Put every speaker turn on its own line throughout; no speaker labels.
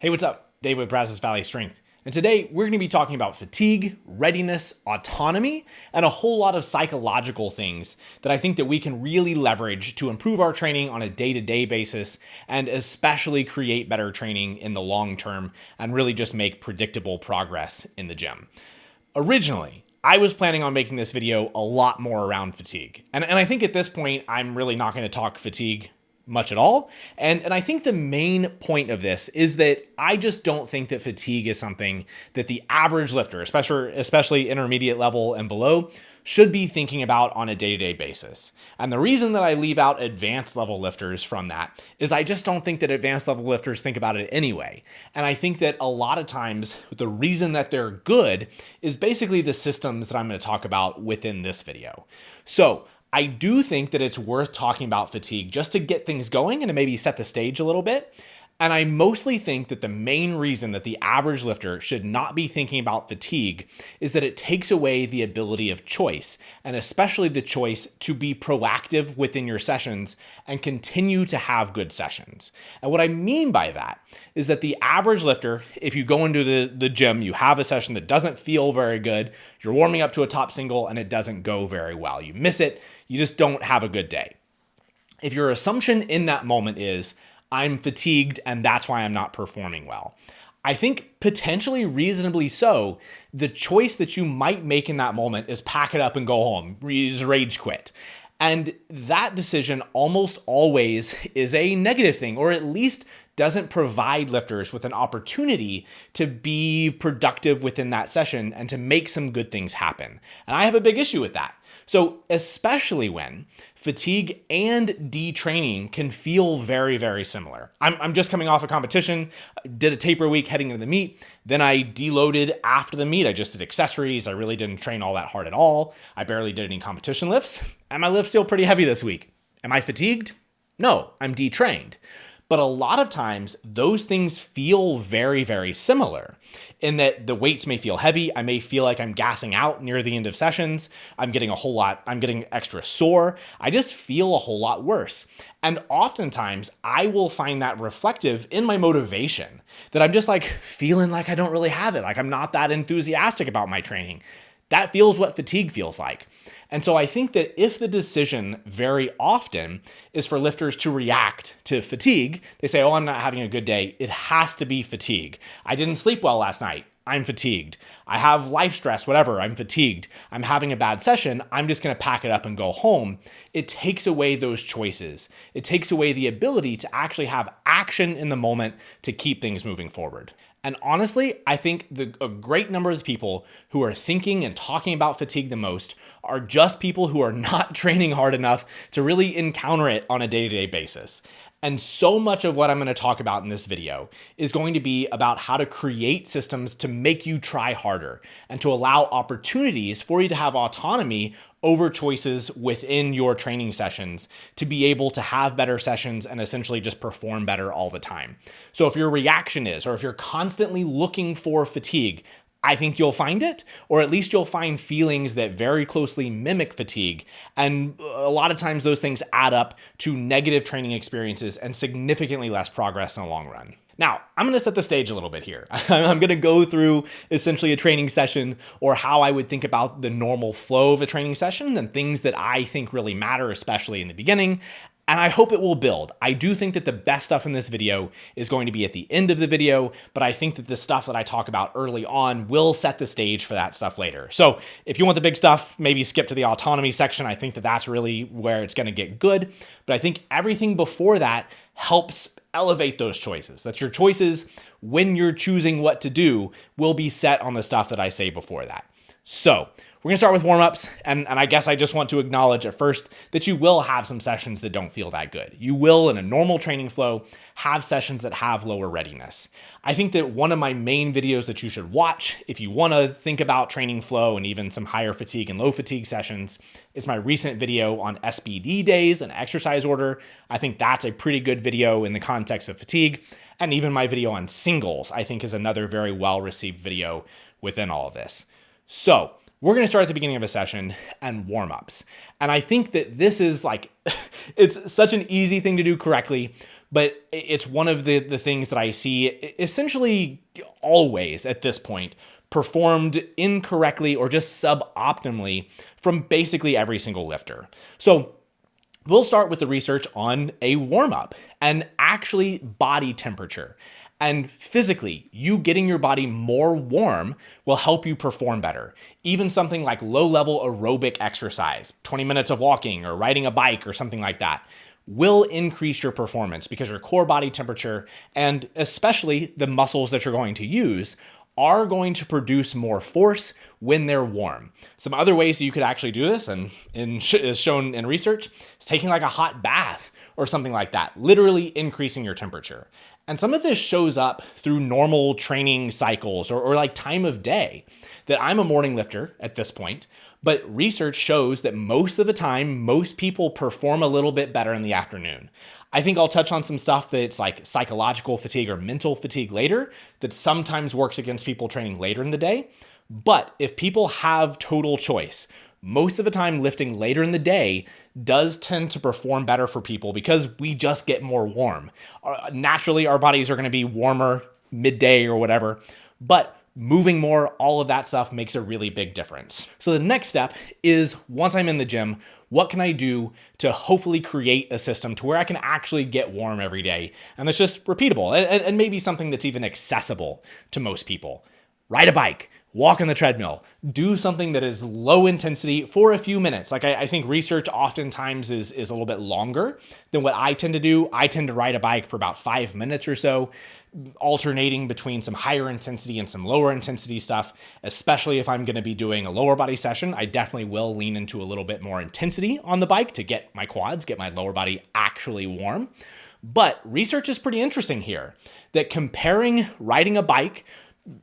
Hey, what's up? Dave with Brazos Valley Strength. And today we're going to be talking about fatigue, readiness, autonomy, and a whole lot of psychological things that I think that we can really leverage to improve our training on a day-to-day basis and especially create better training in the long term and really just make predictable progress in the gym. Originally, I was planning on making this video a lot more around fatigue. And I think at this point, I'm really not going to talk fatigue much at all. And I think the main point of this is that I just don't think that fatigue is something that the average lifter, especially intermediate level and below, should be thinking about on a day-to-day basis. And the reason that I leave out advanced level lifters from that is I just don't think that advanced level lifters think about it anyway. And I think that a lot of times the reason that they're good is basically the systems that I'm going to talk about within this video. So I do think that it's worth talking about fatigue just to get things going and to maybe set the stage a little bit. And I mostly think that the main reason that the average lifter should not be thinking about fatigue is that it takes away the ability of choice, and especially the choice to be proactive within your sessions and continue to have good sessions. And what I mean by that is that the average lifter, if you go into the gym, you have a session that doesn't feel very good, you're warming up to a top single and it doesn't go very well. You miss it, you just don't have a good day. If your assumption in that moment is, I'm fatigued and that's why I'm not performing well, I think potentially reasonably so, the choice that you might make in that moment is pack it up and go home, rage quit. And that decision almost always is a negative thing, or at least doesn't provide lifters with an opportunity to be productive within that session and to make some good things happen. And I have a big issue with that. So especially when fatigue and detraining can feel very, very similar. I'm just coming off a competition, did a taper week heading into the meet, then I deloaded after the meet. I just did accessories. I really didn't train all that hard at all. I barely did any competition lifts, and my lift's still pretty heavy this week. Am I fatigued? No, I'm detrained. But a lot of times those things feel very, very similar in that the weights may feel heavy. I may feel like I'm gassing out near the end of sessions. I'm getting extra sore. I just feel a whole lot worse. And oftentimes I will find that reflective in my motivation, that I'm just like feeling like I don't really have it. Like I'm not that enthusiastic about my training. That feels what fatigue feels like. And so I think that if the decision very often is for lifters to react to fatigue, they say, oh, I'm not having a good day. It has to be fatigue. I didn't sleep well last night. I'm fatigued. I have life stress, whatever. I'm fatigued. I'm having a bad session. I'm just going to pack it up and go home. It takes away those choices. It takes away the ability to actually have action in the moment to keep things moving forward. And honestly, I think a great number of the people who are thinking and talking about fatigue the most are just people who are not training hard enough to really encounter it on a day-to-day basis. And so much of what I'm going to talk about in this video is going to be about how to create systems to make you try harder and to allow opportunities for you to have autonomy over choices within your training sessions to be able to have better sessions and essentially just perform better all the time. So if your reaction is, or if you're constantly looking for fatigue, I think you'll find it, or at least you'll find feelings that very closely mimic fatigue. And a lot of times those things add up to negative training experiences and significantly less progress in the long run. Now, I'm going to set the stage a little bit here. I'm going to go through essentially a training session, or how I would think about the normal flow of a training session and things that I think really matter, especially in the beginning. And I hope it will build. I do think that the best stuff in this video is going to be at the end of the video, but I think that the stuff that I talk about early on will set the stage for that stuff later. So if you want the big stuff, maybe skip to the autonomy section. I think that that's really where it's going to get good. But I think everything before that helps elevate those choices. That your choices when you're choosing what to do will be set on the stuff that I say before that. So we're going to start with warm-ups, and I guess I just want to acknowledge at first that you will have some sessions that don't feel that good. You will, in a normal training flow, have sessions that have lower readiness. I think that one of my main videos that you should watch if you want to think about training flow and even some higher fatigue and low fatigue sessions is my recent video on SBD days and exercise order. I think that's a pretty good video in the context of fatigue. And even my video on singles, I think, is another very well-received video within all of this. So we're going to start at the beginning of a session and warm-ups. And I think that this is like, it's such an easy thing to do correctly, but it's one of the things that I see essentially always at this point performed incorrectly or just suboptimally from basically every single lifter. So we'll start with the research on a warm-up and actually body temperature. And physically, you getting your body more warm will help you perform better. Even something like low-level aerobic exercise, 20 minutes of walking or riding a bike or something like that, will increase your performance because your core body temperature and especially the muscles that you're going to use are going to produce more force when they're warm. Some other ways that you could actually do this, and is shown in research, is taking like a hot bath or something like that, literally increasing your temperature. And some of this shows up through normal training cycles or like time of day. That I'm a morning lifter at this point, but research shows that most of the time, most people perform a little bit better in the afternoon. I think I'll touch on some stuff that's like psychological fatigue or mental fatigue later that sometimes works against people training later in the day. But if people have total choice, most of the time lifting later in the day does tend to perform better for people because we just get more warm. Naturally, our bodies are going to be warmer midday or whatever, but moving more, all of that stuff makes a really big difference. So the next step is, once I'm in the gym, what can I do to hopefully create a system to where I can actually get warm every day? And that's just repeatable and maybe something that's even accessible to most people. Ride a bike, walk on the treadmill, do something that is low intensity for a few minutes. Like I think research oftentimes is a little bit longer than what I tend to do. I tend to ride a bike for about 5 minutes or so, alternating between some higher intensity and some lower intensity stuff. Especially if I'm going to be doing a lower body session, I definitely will lean into a little bit more intensity on the bike to get my quads, get my lower body actually warm. But research is pretty interesting here, that comparing riding a bike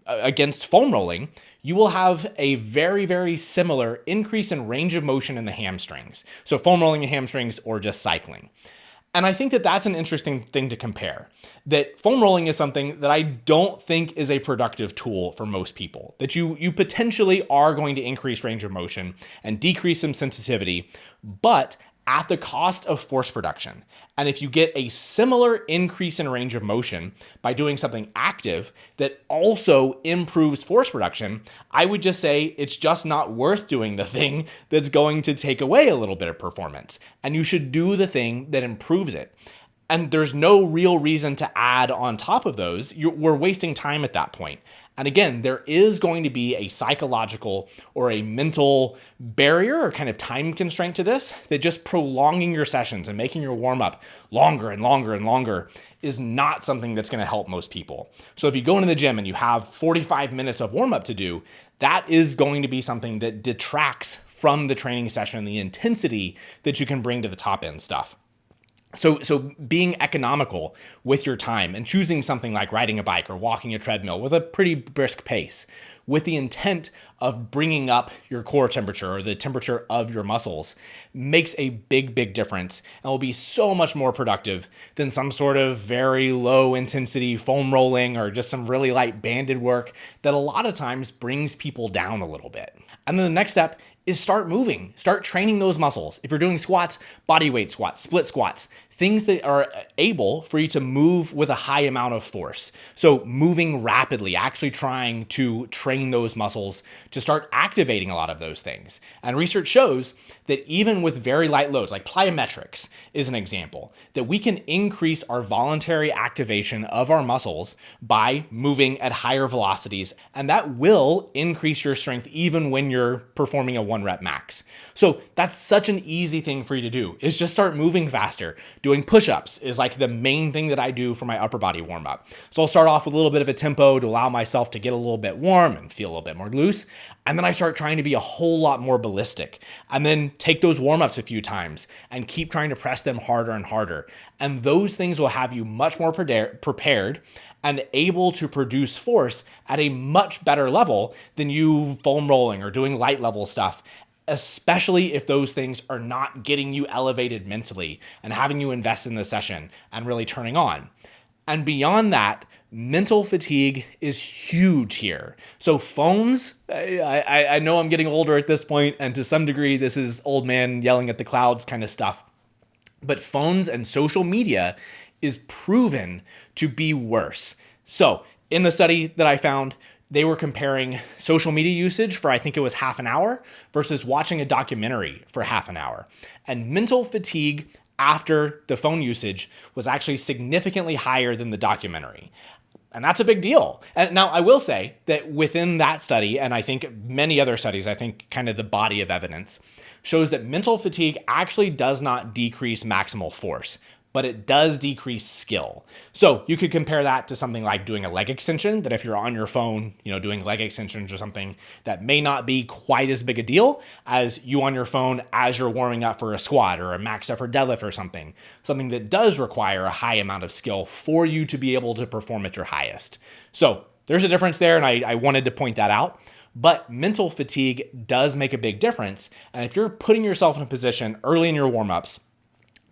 against foam rolling, you will have a very, very similar increase in range of motion in the hamstrings. So foam rolling the hamstrings or just cycling. And I think that that's an interesting thing to compare. That foam rolling is something that I don't think is a productive tool for most people. That you potentially are going to increase range of motion and decrease some sensitivity, but at the cost of force production. And if you get a similar increase in range of motion by doing something active that also improves force production, I would just say it's just not worth doing the thing that's going to take away a little bit of performance. And you should do the thing that improves it. And there's no real reason to add on top of those. We're wasting time at that point. And again, there is going to be a psychological or a mental barrier or kind of time constraint to this, that just prolonging your sessions and making your warm up longer and longer and longer is not something that's going to help most people. So if you go into the gym and you have 45 minutes of warm up to do, that is going to be something that detracts from the training session, the intensity that you can bring to the top end stuff. So being economical with your time and choosing something like riding a bike or walking a treadmill with a pretty brisk pace with the intent of bringing up your core temperature or the temperature of your muscles makes a big, big difference and will be so much more productive than some sort of very low intensity foam rolling or just some really light banded work that a lot of times brings people down a little bit. And then the next step is start moving, start training those muscles. If you're doing squats, body weight squats, split squats, things that are able for you to move with a high amount of force. So moving rapidly, actually trying to train those muscles to start activating a lot of those things. And research shows that even with very light loads, like plyometrics is an example, that we can increase our voluntary activation of our muscles by moving at higher velocities. And that will increase your strength even when you're performing a 1-rep max. So that's such an easy thing for you to do, is just start moving faster. Doing push-ups is like the main thing that I do for my upper body warm-up. So I'll start off with a little bit of a tempo to allow myself to get a little bit warm and feel a little bit more loose. And then I start trying to be a whole lot more ballistic, and then take those warm-ups a few times and keep trying to press them harder and harder. And those things will have you much more prepared and able to produce force at a much better level than you foam rolling or doing light level stuff, especially if those things are not getting you elevated mentally and having you invest in the session and really turning on. And beyond that, mental fatigue is huge here. So phones, I know I'm getting older at this point, and to some degree, this is old man yelling at the clouds kind of stuff. But phones and social media is proven to be worse. So in the study that I found, they were comparing social media usage for, I think it was half an hour, versus watching a documentary for half an hour. And mental fatigue after the phone usage was actually significantly higher than the documentary. And that's a big deal. And now I will say that within that study, and I think many other studies, I think kind of the body of evidence shows that mental fatigue actually does not decrease maximal force, but it does decrease skill. So you could compare that to something like doing a leg extension, that if you're on your phone, doing leg extensions or something, that may not be quite as big a deal as you on your phone as you're warming up for a squat or a max effort deadlift or something that does require a high amount of skill for you to be able to perform at your highest. So there's a difference there, and I wanted to point that out. But mental fatigue does make a big difference. And if you're putting yourself in a position early in your warm-ups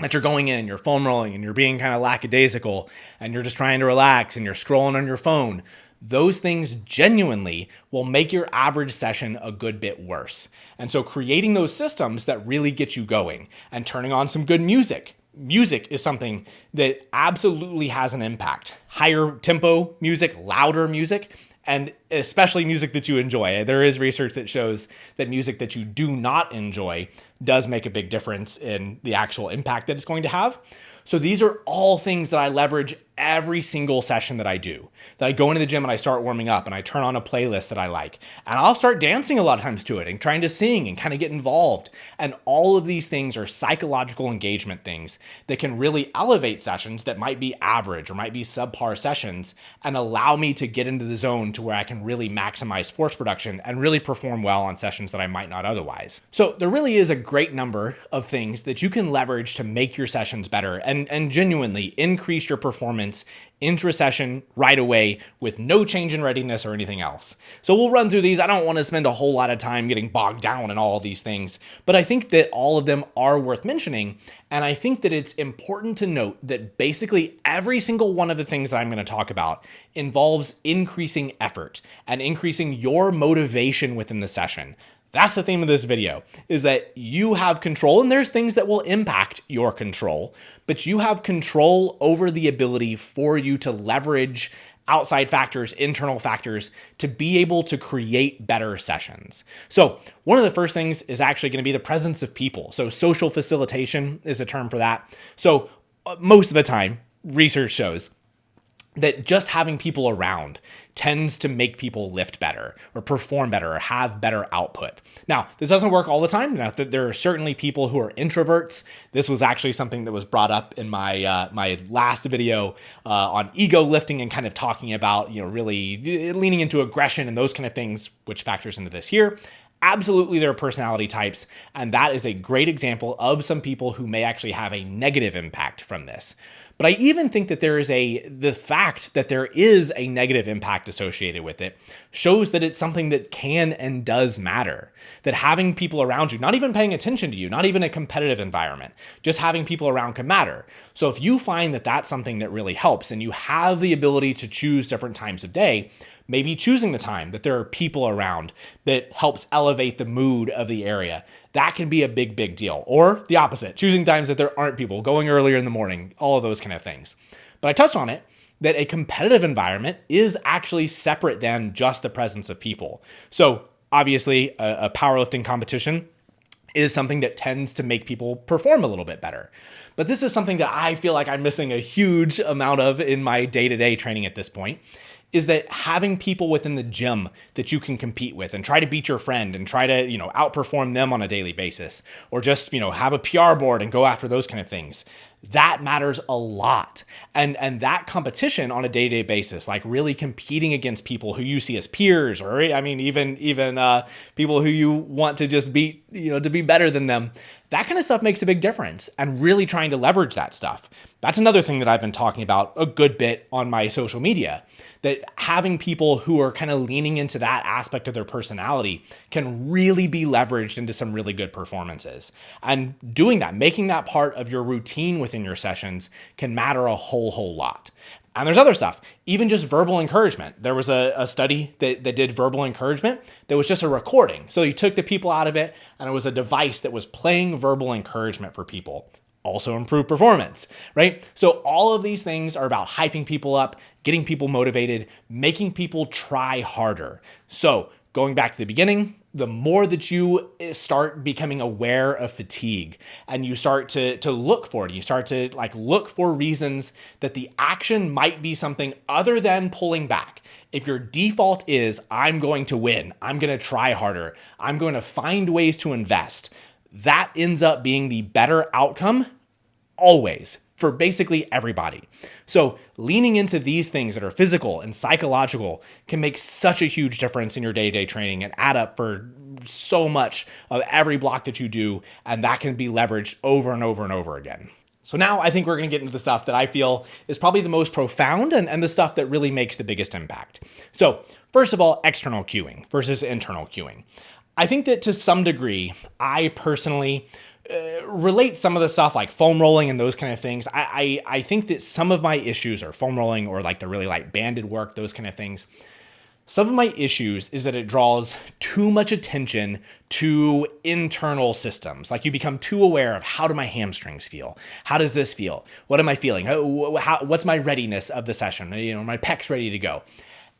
that you're going in, you're foam rolling, and you're being kind of lackadaisical, and you're just trying to relax, and you're scrolling on your phone, those things genuinely will make your average session a good bit worse. And so creating those systems that really get you going and turning on some good music. Music is something that absolutely has an impact. Higher tempo music, louder music, and especially music that you enjoy. There is research that shows that music that you do not enjoy does make a big difference in the actual impact that it's going to have. So these are all things that I leverage every single session that I do. That I go into the gym and I start warming up and I turn on a playlist that I like. And I'll start dancing a lot of times to it and trying to sing and kind of get involved. And all of these things are psychological engagement things that can really elevate sessions that might be average or might be subpar sessions and allow me to get into the zone to where I can really maximize force production and really perform well on sessions that I might not otherwise. So there really is a great number of things that you can leverage to make your sessions better and genuinely increase your performance intra-session right away with no change in readiness or anything else. So we'll run through these. I don't want to spend a whole lot of time getting bogged down in all of these things, but I think that all of them are worth mentioning. And I think that it's important to note that basically every single one of the things that I'm going to talk about involves increasing effort and increasing your motivation within the session. That's the theme of this video, is that you have control, and there's things that will impact your control, but you have control over the ability for you to leverage outside factors, internal factors, to be able to create better sessions. So one of the first things is actually going to be the presence of people. So social facilitation is a term for that. So most of the time, research shows that just having people around tends to make people lift better or perform better or have better output. Now, this doesn't work all the time. Now, there are certainly people who are introverts. This was actually something that was brought up in my my last video on ego lifting and kind of talking about, really leaning into aggression and those kind of things, which factors into this here. Absolutely, there are personality types, and that is a great example of some people who may actually have a negative impact from this. But I even think that the fact that there is a negative impact associated with it shows that it's something that can and does matter. That having people around you, not even paying attention to you, not even a competitive environment, just having people around can matter. So if you find that that's something that really helps and you have the ability to choose different times of day, maybe choosing the time that there are people around that helps elevate the mood of the area, that can be a big, big deal. Or the opposite, choosing times that there aren't people, going earlier in the morning, all of those kind of things. But I touched on it, that a competitive environment is actually separate than just the presence of people. So obviously a powerlifting competition is something that tends to make people perform a little bit better. But this is something that I feel like I'm missing a huge amount of in my day-to-day training at this point, is that having people within the gym that you can compete with and try to beat your friend and try to, outperform them on a daily basis, or just, have a PR board and go after those kind of things. That matters a lot. And that competition on a day-to-day basis, like really competing against people who you see as peers, or even people who you want to just beat, to be better than them, that kind of stuff makes a big difference, and really trying to leverage that stuff. That's another thing that I've been talking about a good bit on my social media, that having people who are kind of leaning into that aspect of their personality can really be leveraged into some really good performances. And doing that, making that part of your routine within your sessions can matter a whole lot. And there's other stuff, even just verbal encouragement. There was a study that did verbal encouragement that was just a recording. So you took the people out of it, and it was a device that was playing verbal encouragement for people. also improve performance, right? So all of these things are about hyping people up, getting people motivated, making people try harder. So going back to the beginning, the more that you start becoming aware of fatigue and you start to look for it, you start to look for reasons that the action might be something other than pulling back. If your default is, I'm going to win, I'm going to try harder, I'm going to find ways to invest, that ends up being the better outcome always for basically everybody. So leaning into these things that are physical and psychological can make such a huge difference in your day-to-day training and add up for so much of every block that you do. And that can be leveraged over and over and over again. So now I think we're going to get into the stuff that I feel is probably the most profound and the stuff that really makes the biggest impact. So first of all, external cueing versus internal cueing. I think that to some degree, I personally relate some of the stuff like foam rolling and those kind of things. I think that some of my issues are foam rolling or like the really light banded work, those kind of things. Some of my issues is that it draws too much attention to internal systems. Like you become too aware of how do my hamstrings feel? How does this feel? What am I feeling? What's my readiness of the session? My pecs ready to go.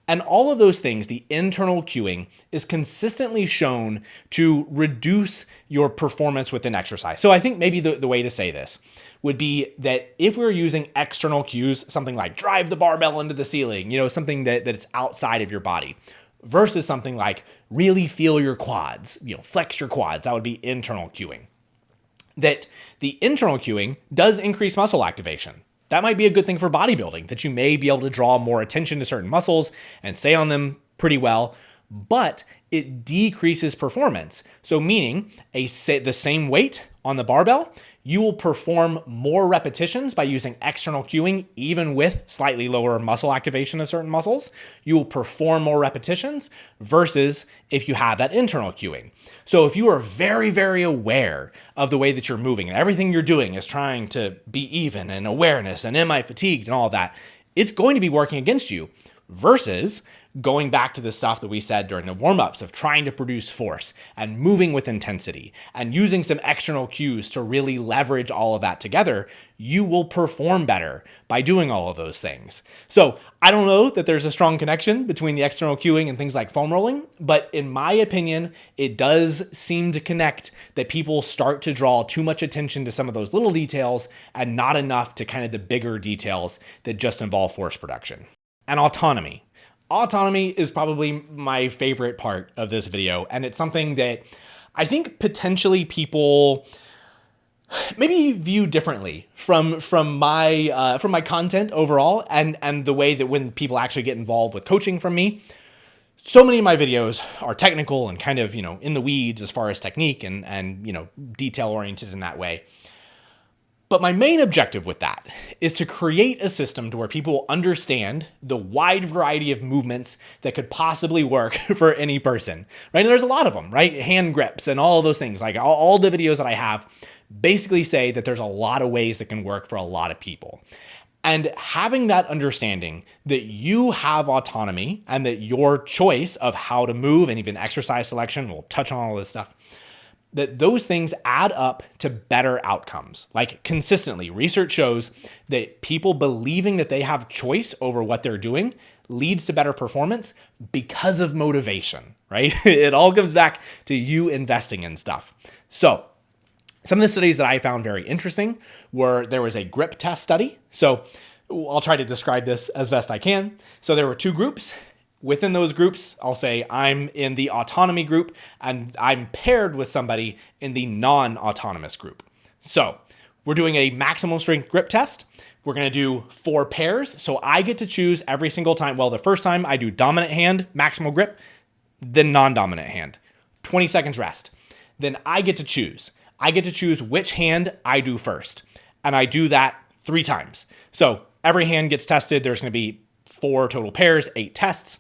And all of those things, the internal cueing is consistently shown to reduce your performance within exercise. So I think maybe the way to say this would be that if we're using external cues, something like drive the barbell into the ceiling, something that's outside of your body, versus something like really feel your quads, flex your quads, that would be internal cueing. That the internal cueing does increase muscle activation. That might be a good thing for bodybuilding, that you may be able to draw more attention to certain muscles and stay on them pretty well, but it decreases performance. So meaning the same weight on the barbell, you will perform more repetitions by using external cueing, even with slightly lower muscle activation of certain muscles. You will perform more repetitions versus if you have that internal cueing. So if you are very, very aware of the way that you're moving and everything you're doing is trying to be even and awareness and am I fatigued and all of that, it's going to be working against you versus going back to the stuff that we said during the warm-ups of trying to produce force and moving with intensity and using some external cues to really leverage all of that together, you will perform better by doing all of those things. So I don't know that there's a strong connection between the external cueing and things like foam rolling, but in my opinion, it does seem to connect that people start to draw too much attention to some of those little details and not enough to kind of the bigger details that just involve force production. And autonomy. Autonomy is probably my favorite part of this video, and it's something that I think potentially people maybe view differently from my content overall, and the way that when people actually get involved with coaching from me. So many of my videos are technical and kind of in the weeds as far as technique and detail oriented in that way. But my main objective with that is to create a system to where people understand the wide variety of movements that could possibly work for any person, right? And there's a lot of them, right? Hand grips and all of those things. Like all the videos that I have basically say that there's a lot of ways that can work for a lot of people. And having that understanding that you have autonomy and that your choice of how to move and even exercise selection, we'll touch on all this stuff, that those things add up to better outcomes. Like consistently, research shows that people believing that they have choice over what they're doing leads to better performance because of motivation, right? It all comes back to you investing in stuff. So some of the studies that I found very interesting were there was a grip test study. So I'll try to describe this as best I can. So there were two groups. Within those groups, I'll say I'm in the autonomy group and I'm paired with somebody in the non-autonomous group. So we're doing a maximum strength grip test. We're going to do 4 pairs. So I get to choose every single time. Well, the first time I do dominant hand, maximal grip, then non-dominant hand, 20 seconds rest. Then I get to choose. I get to choose which hand I do first. And I do that 3 times. So every hand gets tested. There's going to be 4 total pairs, 8 tests.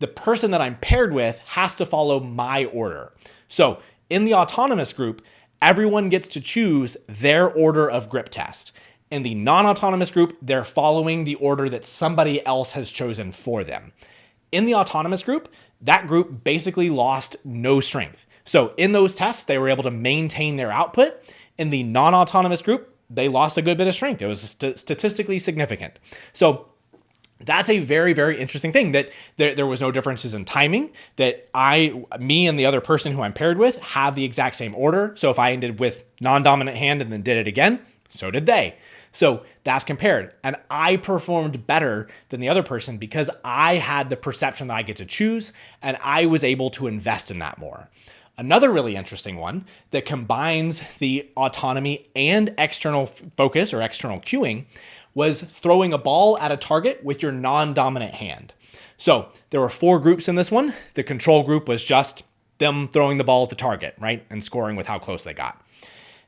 The person that I'm paired with has to follow my order. So in the autonomous group, everyone gets to choose their order of grip test. In the non-autonomous group, they're following the order that somebody else has chosen for them. In the autonomous group, that group basically lost no strength. So in those tests, they were able to maintain their output. In the non-autonomous group, they lost a good bit of strength. It was statistically significant. So that's a very, very interesting thing, that there was no differences in timing, that me and the other person who I'm paired with have the exact same order. So if I ended with non-dominant hand and then did it again, so did they. So that's compared. And I performed better than the other person because I had the perception that I get to choose, and I was able to invest in that more. Another really interesting one that combines the autonomy and external focus or external cueing was throwing a ball at a target with your non-dominant hand. So there were 4 groups in this one. The control group was just them throwing the ball at the target, right? And scoring with how close they got.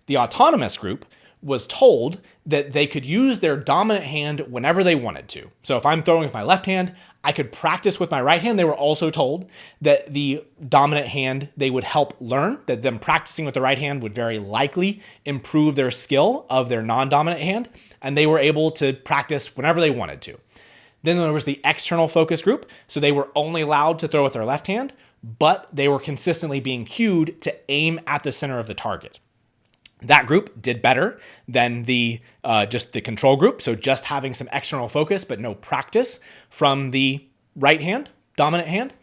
The autonomous group was told that they could use their dominant hand whenever they wanted to. So if I'm throwing with my left hand, I could practice with my right hand. They were also told that the dominant hand, they would help learn, that them practicing with the right hand would very likely improve their skill of their non-dominant hand, and they were able to practice whenever they wanted to. Then there was the external focus group. So they were only allowed to throw with their left hand, but they were consistently being cued to aim at the center of the target. That group did better than just the control group. So just having some external focus, but no practice from the right hand, dominant hand.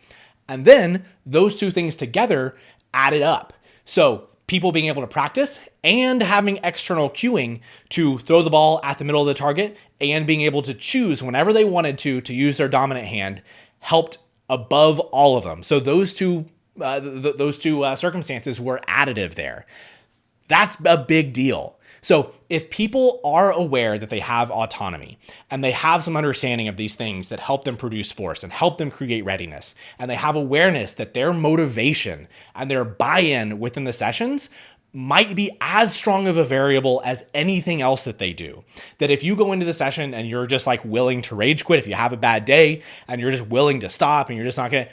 And then those two things together added up. So people being able to practice and having external cueing to throw the ball at the middle of the target and being able to choose whenever they wanted to use their dominant hand helped above all of them. So those two circumstances were additive there. That's a big deal. So if people are aware that they have autonomy and they have some understanding of these things that help them produce force and help them create readiness, and they have awareness that their motivation and their buy-in within the sessions might be as strong of a variable as anything else that they do. That if you go into the session and you're just like willing to rage quit, if you have a bad day and you're just willing to stop and you're just not gonna,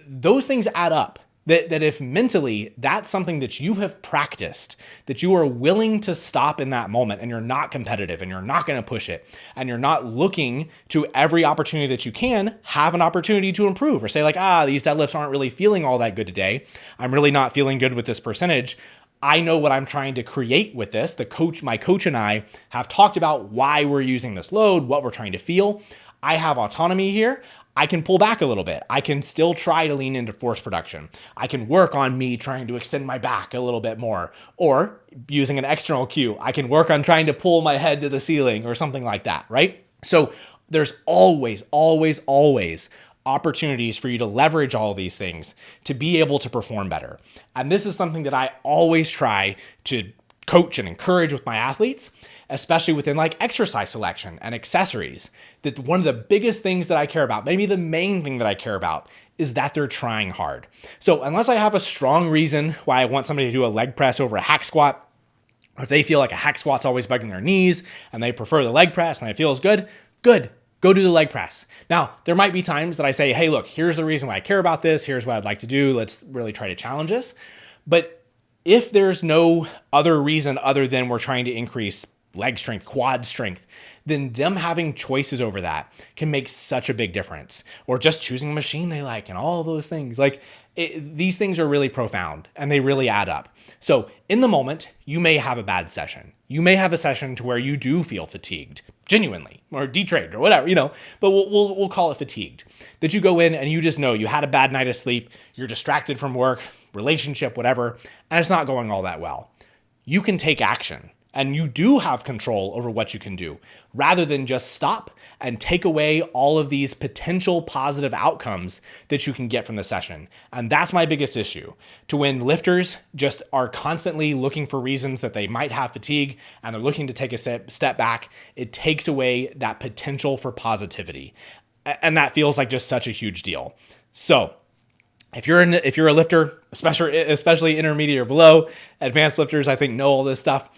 those things add up. That if mentally that's something that you have practiced, that you are willing to stop in that moment and you're not competitive and you're not going to push it and you're not looking to every opportunity that you can have an opportunity to improve or say like, these deadlifts aren't really feeling all that good today. I'm really not feeling good with this percentage. I know what I'm trying to create with this. My coach and I have talked about why we're using this load, what we're trying to feel. I have autonomy here. I can pull back a little bit. I can still try to lean into force production. I can work on me trying to extend my back a little bit more, or using an external cue, I can work on trying to pull my head to the ceiling or something like that, right? So there's always, always, always opportunities for you to leverage all of these things to be able to perform better. And this is something that I always try to coach and encourage with my athletes, especially within like exercise selection and accessories. That one of the biggest things that I care about, maybe the main thing that I care about, is that they're trying hard. So unless I have a strong reason why I want somebody to do a leg press over a hack squat, or if they feel like a hack squat's always bugging their knees and they prefer the leg press and it feels good, go do the leg press. Now, there might be times that I say, hey, look, here's the reason why I care about this. Here's what I'd like to do. Let's really try to challenge this. But if there's no other reason other than we're trying to increase leg strength, quad strength, then them having choices over that can make such a big difference. Or just choosing a machine they like and all of those things. These things are really profound and they really add up. So in the moment, you may have a bad session. You may have a session to where you do feel fatigued, genuinely, or detrained or whatever, but we'll call it fatigued. That you go in and you just know you had a bad night of sleep, you're distracted from work, relationship, whatever, and it's not going all that well. You can take action. And you do have control over what you can do, rather than just stop and take away all of these potential positive outcomes that you can get from the session. And that's my biggest issue, to when lifters just are constantly looking for reasons that they might have fatigue and they're looking to take a step back, it takes away that potential for positivity. And that feels like just such a huge deal. So if you're a lifter, especially intermediate or below, advanced lifters, I think know all this stuff.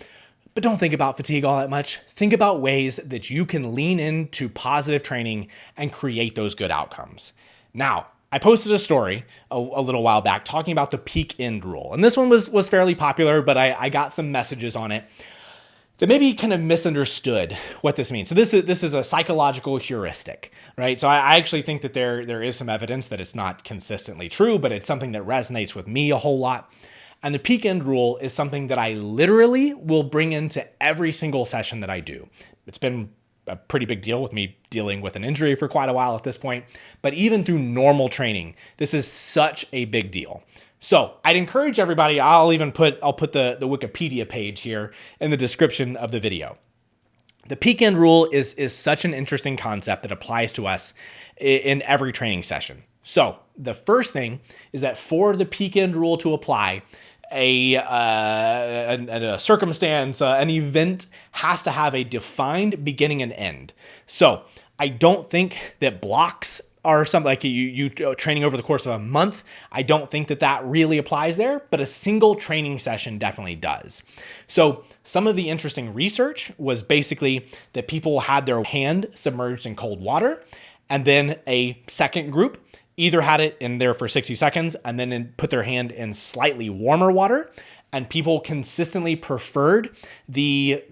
But don't think about fatigue all that much. Think about ways that you can lean into positive training and create those good outcomes. Now, I posted a story a little while back talking about the peak end rule. And this one was fairly popular, but I got some messages on it that maybe kind of misunderstood what this means. So this is a psychological heuristic, right? So I actually think that there is some evidence that it's not consistently true, but it's something that resonates with me a whole lot. And the peak end rule is something that I literally will bring into every single session that I do. It's been a pretty big deal with me dealing with an injury for quite a while at this point, but even through normal training, this is such a big deal. So I'd encourage everybody, I'll put the Wikipedia page here in the description of the video. The peak end rule is such an interesting concept that applies to us in every training session. So the first thing is that for the peak end rule to apply, a circumstance, an event has to have a defined beginning and end. So I don't think that blocks are something like you training over the course of a month. I don't think that really applies there, but a single training session definitely does. So some of the interesting research was basically that people had their hand submerged in cold water, and then a second group either had it in there for 60 seconds and then put their hand in slightly warmer water. And people consistently preferred the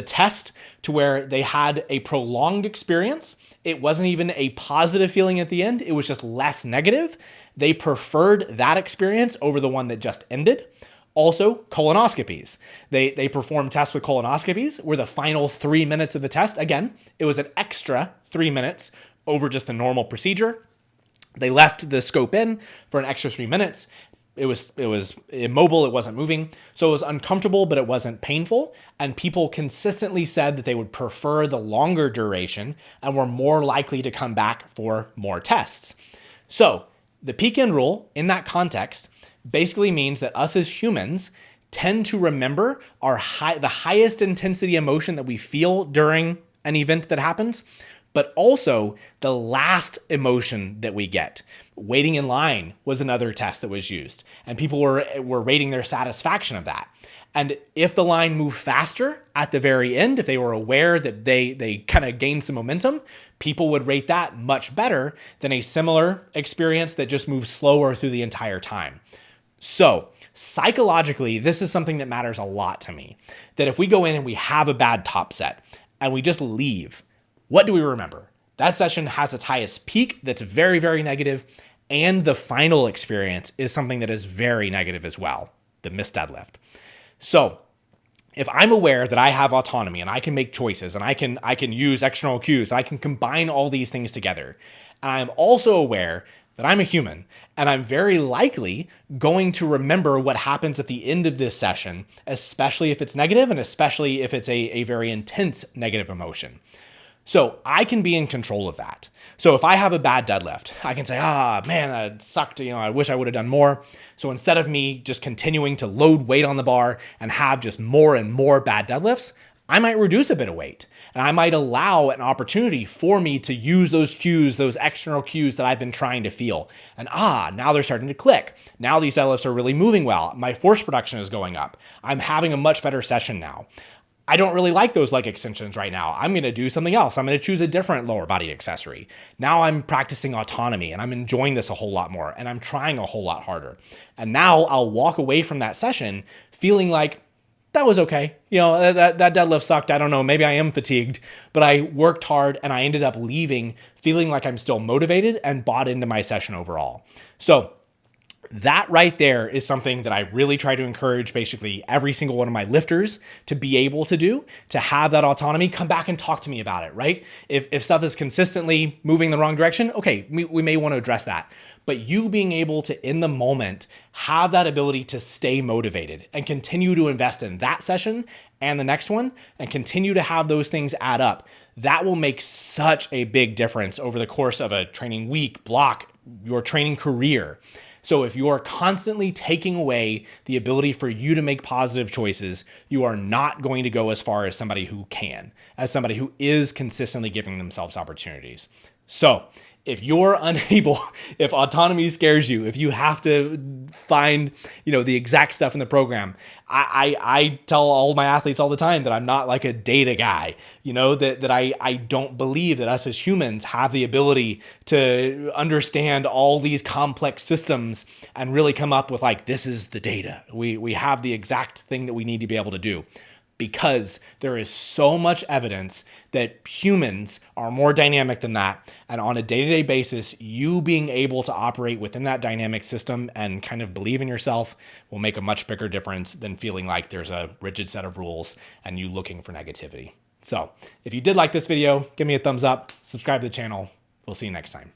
test to where they had a prolonged experience. It wasn't even a positive feeling at the end. It was just less negative. They preferred that experience over the one that just ended. Also, colonoscopies. They performed tests with colonoscopies where the final 3 minutes of the test, again, it was an extra 3 minutes over just a normal procedure. They left the scope in for an extra 3 minutes. It was immobile, it wasn't moving. So it was uncomfortable, but it wasn't painful. And people consistently said that they would prefer the longer duration and were more likely to come back for more tests. So the peak end rule in that context basically means that us as humans tend to remember the highest intensity emotion that we feel during an event that happens, but also the last emotion that we get. Waiting in line was another test that was used, and people were rating their satisfaction of that. And if the line moved faster at the very end, if they were aware that they kind of gained some momentum, people would rate that much better than a similar experience that just moves slower through the entire time. So psychologically, this is something that matters a lot to me, that if we go in and we have a bad top set and we just leave, what do we remember? That session has its highest peak that's very, very negative, and the final experience is something that is very negative as well, the missed deadlift. So if I'm aware that I have autonomy and I can make choices and I can use external cues, I can combine all these things together, and I'm also aware that I'm a human and I'm very likely going to remember what happens at the end of this session, especially if it's negative and especially if it's a very intense negative emotion. So I can be in control of that. So if I have a bad deadlift, I can say, man, that sucked. I wish I would have done more. So instead of me just continuing to load weight on the bar and have just more and more bad deadlifts, I might reduce a bit of weight, and I might allow an opportunity for me to use those cues, those external cues that I've been trying to feel. And now they're starting to click. Now these deadlifts are really moving well. My force production is going up. I'm having a much better session now. I don't really like those leg extensions right now. I'm going to do something else. I'm going to choose a different lower body accessory. Now I'm practicing autonomy and I'm enjoying this a whole lot more and I'm trying a whole lot harder. And now I'll walk away from that session feeling like that was okay. That deadlift sucked. I don't know. Maybe I am fatigued, but I worked hard and I ended up leaving feeling like I'm still motivated and bought into my session overall. So that right there is something that I really try to encourage basically every single one of my lifters to be able to do, to have that autonomy. Come back and talk to me about it, right? If stuff is consistently moving the wrong direction, okay, we may want to address that. But you being able to, in the moment, have that ability to stay motivated and continue to invest in that session and the next one and continue to have those things add up, that will make such a big difference over the course of a training week, block, your training career. So if you are constantly taking away the ability for you to make positive choices, you are not going to go as far as somebody who can, as somebody who is consistently giving themselves opportunities. So if you're unable, if autonomy scares you, if you have to find, the exact stuff in the program, I tell all my athletes all the time that I'm not like a data guy, that I don't believe that us as humans have the ability to understand all these complex systems and really come up with like, this is the data. We have the exact thing that we need to be able to do. because there is so much evidence that humans are more dynamic than that. And on a day-to-day basis, you being able to operate within that dynamic system and kind of believe in yourself will make a much bigger difference than feeling like there's a rigid set of rules and you looking for negativity. So if you did like this video, give me a thumbs up, subscribe to the channel. We'll see you next time.